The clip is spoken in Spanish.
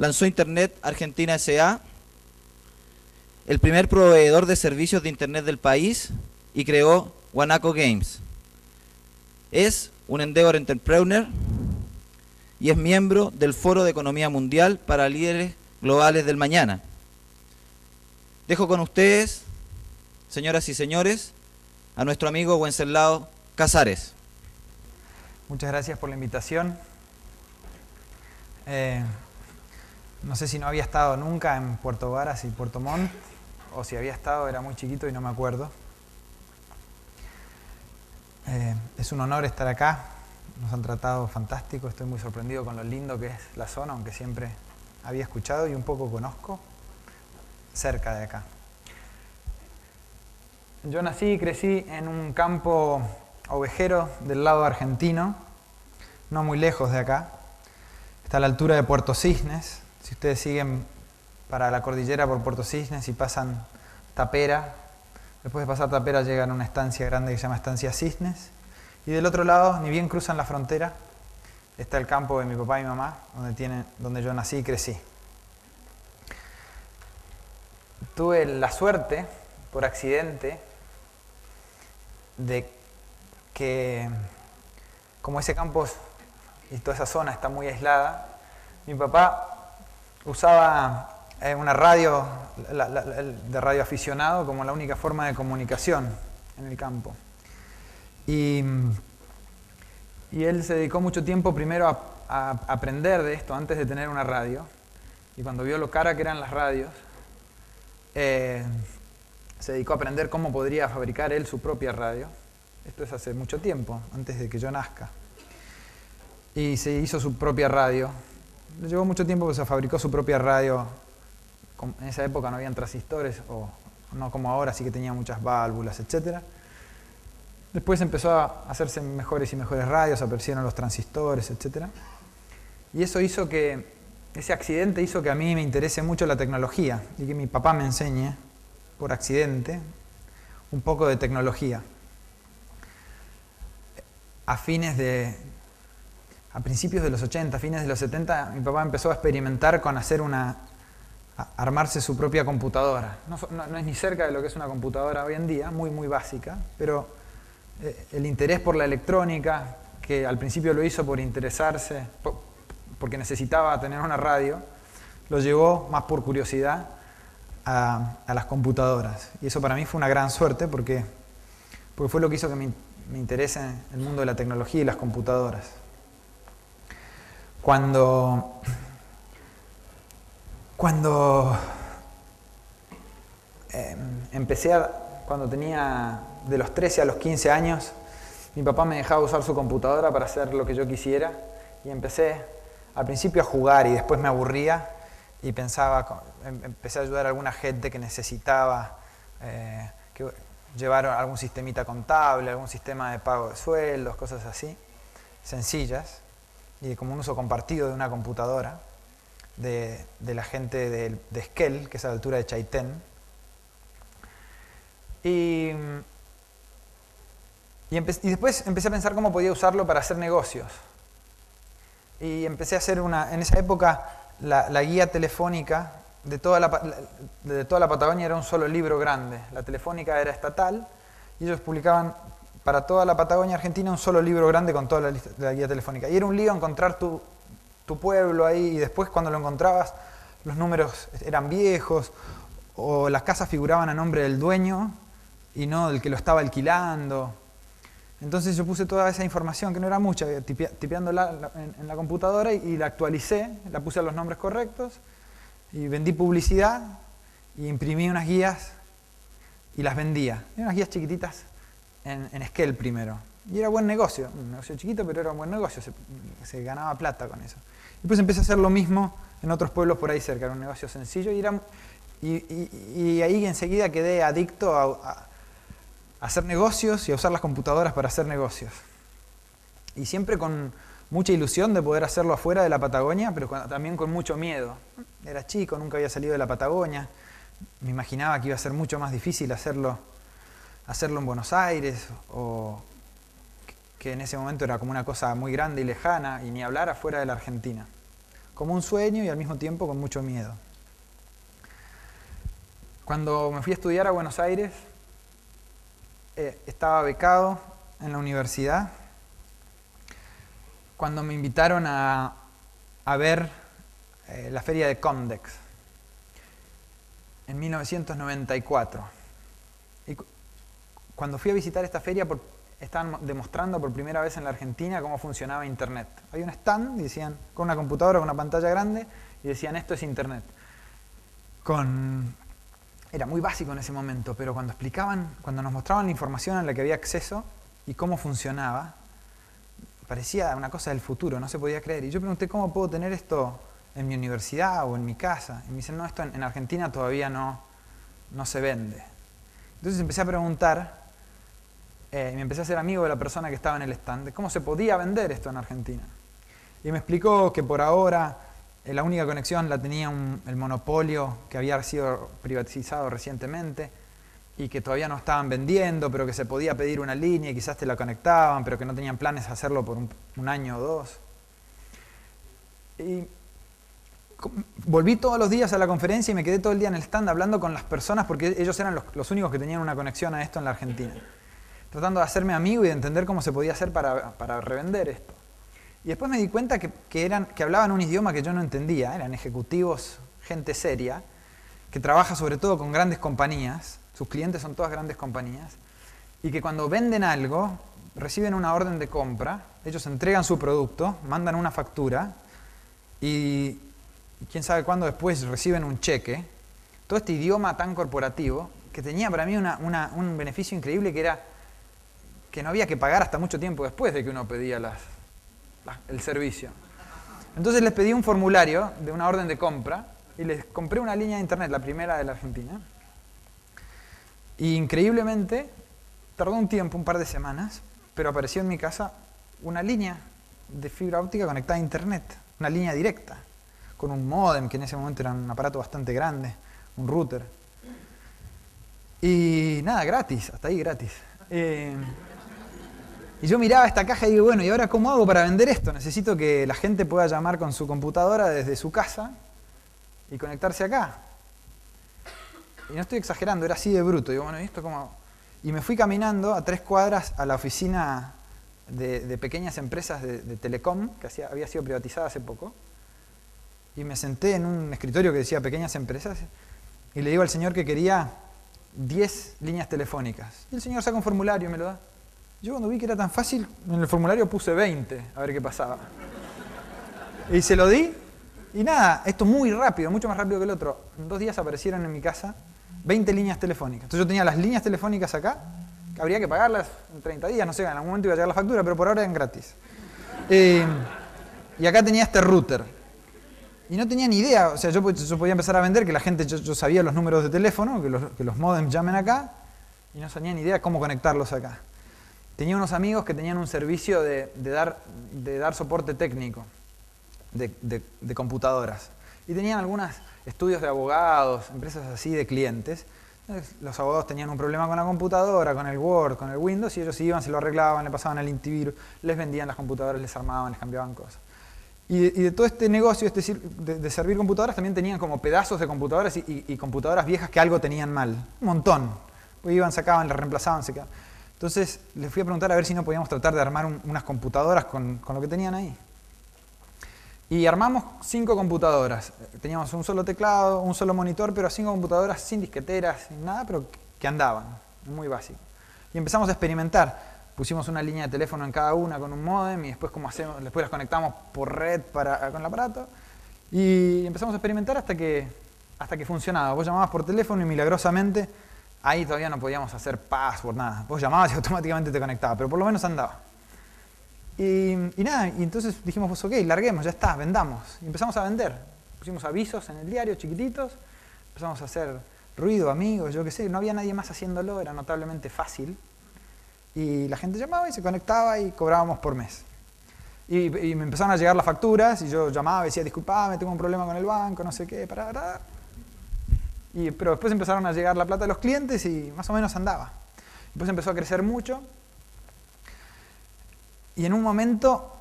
lanzó Internet Argentina S.A., el primer proveedor de servicios de Internet del país, y creó Guanaco Games. Es un Endeavor Entrepreneur y es miembro del Foro de Economía Mundial para Líderes Globales del Mañana. Dejo con ustedes, señoras y señores, a nuestro amigo Wenceslao Casares. Muchas gracias por la invitación. No sé si no había estado nunca en Puerto Varas y Puerto Montt, o si había estado, era muy chiquito y no me acuerdo. Es un honor estar acá, nos han tratado fantástico, estoy muy sorprendido con lo lindo que es la zona, aunque siempre había escuchado y un poco conozco, cerca de acá. Yo nací y crecí en un campo ovejero del lado argentino, no muy lejos de acá. Está a la altura de Puerto Cisnes. Si ustedes siguen para la cordillera por Puerto Cisnes y pasan Tapera, después de pasar Tapera llegan a una estancia grande que se llama Estancia Cisnes. Y del otro lado, ni bien cruzan la frontera, está el campo de mi papá y mi mamá, donde yo nací y crecí. Tuve la suerte, por accidente, de que, como ese campo y toda esa zona está muy aislada, mi papá usaba una radio, de radio aficionado, como la única forma de comunicación en el campo. Y él se dedicó mucho tiempo primero a aprender de esto antes de tener una radio. Y cuando vio lo cara que eran las radios, se dedicó a aprender cómo podría fabricar él su propia radio. Esto es hace mucho tiempo, antes de que yo nazca. Y se hizo su propia radio. Le llevó mucho tiempo que se fabricó su propia radio. En esa época no habían transistores, o no como ahora, sí que tenía muchas válvulas, etc. Después empezó a hacerse mejores y mejores radios, aparecieron los transistores, etc. Y eso hizo que, ese accidente hizo que a mí me interese mucho la tecnología y que mi papá me enseñe, por accidente, un poco de tecnología. A principios de los 80, fines de los 70, mi papá empezó a experimentar con armarse su propia computadora. No es ni cerca de lo que es una computadora hoy en día, muy, muy básica, pero el interés por la electrónica, que al principio lo hizo por interesarse, porque necesitaba tener una radio, lo llevó más por curiosidad a las computadoras. Y eso para mí fue una gran suerte, porque fue lo que hizo que me interese el mundo de la tecnología y las computadoras. Cuando cuando tenía de los 13 a los 15 años, mi papá me dejaba usar su computadora para hacer lo que yo quisiera, y empecé al principio a jugar y después me aburría y empecé a ayudar a alguna gente que necesitaba llevar algún sistemita contable, algún sistema de pago de sueldos, cosas así, sencillas, y como un uso compartido de una computadora de la gente de Esquel, que es a la altura de Chaitén. Y después empecé a pensar cómo podía usarlo para hacer negocios. Y empecé a hacer en esa época, la guía telefónica de toda la Patagonia era un solo libro grande. La telefónica era estatal y ellos publicaban para toda la Patagonia Argentina un solo libro grande con toda la guía telefónica. Y era un lío encontrar tu pueblo ahí, y después cuando lo encontrabas los números eran viejos, o las casas figuraban a nombre del dueño y no del que lo estaba alquilando. Entonces yo puse toda esa información, que no era mucha, tipeándola en la computadora, y la actualicé, la puse a los nombres correctos, y vendí publicidad, y imprimí unas guías y las vendía. Eran unas guías chiquititas en Esquel primero. Y era buen negocio, un negocio chiquito, pero era un buen negocio, se ganaba plata con eso. Y después empecé a hacer lo mismo en otros pueblos por ahí cerca, era un negocio sencillo, y ahí enseguida quedé adicto a hacer negocios y a usar las computadoras para hacer negocios. Y siempre con mucha ilusión de poder hacerlo afuera de la Patagonia, pero también con mucho miedo. Era chico, nunca había salido de la Patagonia, me imaginaba que iba a ser mucho más difícil hacerlo en Buenos Aires, o que en ese momento era como una cosa muy grande y lejana, y ni hablar afuera de la Argentina. como un sueño y al mismo tiempo con mucho miedo. Cuando me fui a estudiar a Buenos Aires, estaba becado en la universidad. Cuando me invitaron a ver la feria de Comdex en 1994. Y cuando fui a visitar esta feria, estaban demostrando por primera vez en la Argentina cómo funcionaba Internet. Había un stand y decían, con una computadora, con una pantalla grande, y decían, esto es Internet. Era muy básico en ese momento, pero cuando nos mostraban la información a la que había acceso y cómo funcionaba, parecía una cosa del futuro, no se podía creer. Y yo pregunté, ¿cómo puedo tener esto en mi universidad o en mi casa? Y me dicen, no, esto en Argentina todavía no se vende. Entonces empecé a preguntar, y me empecé a hacer amigo de la persona que estaba en el stand, de cómo se podía vender esto en Argentina. Y me explicó que por ahora la única conexión la tenía el monopolio que había sido privatizado recientemente y que todavía no estaban vendiendo, pero que se podía pedir una línea y quizás te la conectaban, pero que no tenían planes de hacerlo por un año o dos. Y volví todos los días a la conferencia y me quedé todo el día en el stand hablando con las personas porque ellos eran los únicos que tenían una conexión a esto en la Argentina. Tratando de hacerme amigo y de entender cómo se podía hacer para revender esto. Y después me di cuenta que hablaban un idioma que yo no entendía, eran ejecutivos, gente seria, que trabaja sobre todo con grandes compañías, sus clientes son todas grandes compañías, y que cuando venden algo, reciben una orden de compra, ellos entregan su producto, mandan una factura, y quién sabe cuándo después reciben un cheque. Todo este idioma tan corporativo, que tenía para mí un beneficio increíble, que era que no había que pagar hasta mucho tiempo después de que uno pedía el servicio. Entonces les pedí un formulario de una orden de compra y les compré una línea de internet, la primera de la Argentina. Y increíblemente, tardó un tiempo, un par de semanas, pero apareció en mi casa una línea de fibra óptica conectada a internet, una línea directa, con un módem, que en ese momento era un aparato bastante grande, un router. Y nada, gratis, hasta ahí gratis. Y yo miraba esta caja y digo, bueno, ¿y ahora cómo hago para vender esto? Necesito que la gente pueda llamar con su computadora desde su casa y conectarse acá. Y no estoy exagerando, era así de bruto. Digo, bueno, ¿y esto cómo? Y me fui caminando a 3 cuadras a la oficina de pequeñas empresas de Telecom, que había sido privatizada hace poco. Y me senté en un escritorio que decía pequeñas empresas y le digo al señor que quería 10 líneas telefónicas. Y el señor saca un formulario y me lo da. Yo cuando vi que era tan fácil, en el formulario puse 20, a ver qué pasaba. Y se lo di, y nada, esto muy rápido, mucho más rápido que el otro. En 2 días aparecieron en mi casa 20 líneas telefónicas. Entonces yo tenía las líneas telefónicas acá, que habría que pagarlas en 30 días, no sé, en algún momento iba a llegar la factura, pero por ahora eran gratis. Y acá tenía este router. Y no tenía ni idea, o sea, yo podía empezar a vender, que la gente, yo sabía los números de teléfono, que los modems llamen acá, y no tenía ni idea cómo conectarlos acá. Tenía unos amigos que tenían un servicio de dar soporte técnico de computadoras. Y tenían algunos estudios de abogados, empresas así de clientes. Entonces, los abogados tenían un problema con la computadora, con el Word, con el Windows, y ellos iban, se lo arreglaban, le pasaban el antivirus, les vendían las computadoras, les armaban, les cambiaban cosas. Y de todo este negocio de servir computadoras también tenían como pedazos de computadoras y computadoras viejas que algo tenían mal. Un montón. Pues iban, sacaban, las reemplazaban, se quedaban. Entonces les fui a preguntar a ver si no podíamos tratar de armar unas computadoras con lo que tenían ahí. Y armamos 5 computadoras. Teníamos un solo teclado, un solo monitor, pero 5 computadoras sin disqueteras, sin nada, pero que andaban. Muy básico. Y empezamos a experimentar. Pusimos una línea de teléfono en cada una con un módem y después, después las conectamos por red con el aparato. Y empezamos a experimentar hasta que funcionaba. Vos llamabas por teléfono y milagrosamente ahí todavía no podíamos hacer password, nada. Vos llamabas y automáticamente te conectaba, pero por lo menos andaba. Y nada, y entonces dijimos, pues ok, larguemos, ya está, vendamos. Y empezamos a vender. Pusimos avisos en el diario, chiquititos. Empezamos a hacer ruido, amigos, yo qué sé. No había nadie más haciéndolo, era notablemente fácil. Y la gente llamaba y se conectaba y cobrábamos por mes. Y me empezaron a llegar las facturas y yo llamaba y decía, disculpame, tengo un problema con el banco, no sé qué, pero después empezaron a llegar la plata de los clientes y más o menos andaba. Después empezó a crecer mucho y en un momento